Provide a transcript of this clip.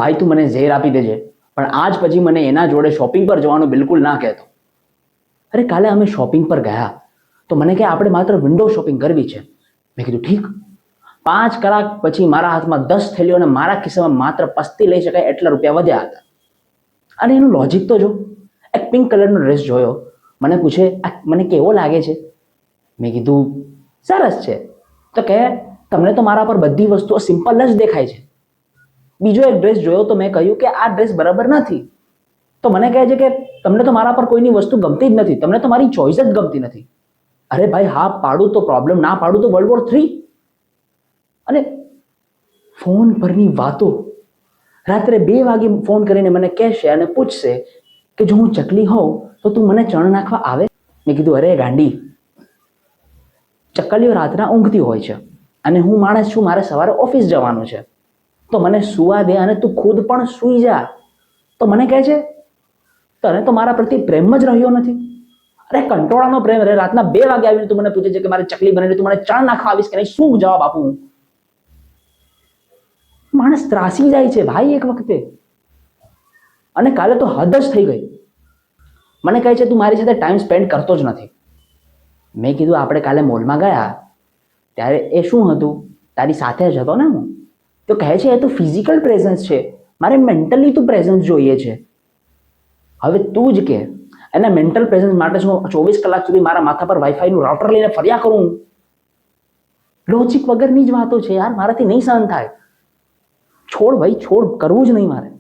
ભાઈ તું મને ઝેર આપી દેજે, પણ આજ પછી મને એના જોડે શોપિંગ પર જવાનું બિલકુલ ના કહેતો. અરે કાલે અમે શોપિંગ પર ગયા તો મને કહે આપણે માત્ર વિન્ડો શોપિંગ કરવી છે. મેં કીધું ઠીક. 5 કલાક પછી મારા હાથમાં 10 થેલીઓ અને મારા ખિસ્સામાં માત્ર પસ્તી લઈ શકાય એટલા રૂપિયા વધ્યા હતા. અને એનું લોજિક તો જો, એક પિંક કલરનો ડ્રેસ જોયો, મને પૂછે આ મને કેવો લાગે છે. મેં કીધું સરસ છે. તો કહે તમને તો મારા પર બધી વસ્તુઓ સિમ્પલ જ દેખાય છે. બીજો એક ડ્રેસ જોયો તો મેં કહ્યું કે આ ડ્રેસ બરાબર નથી. તો મને કહે છે કે તમને તો મારા પર કોઈની વસ્તુ ગમતી જ નથી, તમને તો મારી ચોઈસ જ ગમતી નથી. અરે ભાઈ હા પાડું તો પ્રોબ્લેમ, ના પાડું તો વર્લ્ડ વોર 3. અને ફોન પરની વાતો, રાત્રે 2 વાગે ફોન કરીને મને કહેશે અને પૂછશે કે જો હું ચકલી હોઉં તો તું મને ચણ નાખવા આવે. મેં કીધું અરે ગાંડી, ચકલીઓ રાતના ઊંઘતી હોય છે અને હું માણસ છું, મારે સવારે ઓફિસ જવાનું છે, તો મને સુવા દે અને તું ખુદ પણ સૂઈ જા. તો મને કહે છે તને તો મારા પ્રત્યે પ્રેમ જ રહ્યો નથી. અરે કંટોળાનો પ્રેમ રે, રાતના 2 વાગે આવીને તું મને પૂછે છે કે મારે ચકલી બનીને તું મને ચણ નાખવા આવીશ કે નહીં, શું જવાબ આપું? માણસ ત્રાસી જાય છે ભાઈ એક વખતે. અને કાલે તો હદ જ થઈ ગઈ. મને કહે છે તું મારી સાથે ટાઈમ સ્પેન્ડ કરતો જ નથી. મેં કીધું આપણે કાલે મોલમાં ગયા ત્યારે એ શું હતું, તારી સાથે જ હતો ને હું. તો કહે છે એ તો ફિઝિકલ પ્રેઝન્સ છે, મારે મેન્ટલી તું પ્રેઝન્સ જોઈએ છે. હવે તું જ કે એના મેન્ટલ પ્રેઝન્સ માટે હું 24 કલાક સુધી મારા માથા પર વાઈફાઈનું રાઉટર લઈને ફર્યા કરું? લોજિક વગરની જ વાતો છે યાર, મારાથી નહીં સહન થાય. છોડ ભાઈ છોડ, કરવું જ નહીં મારે.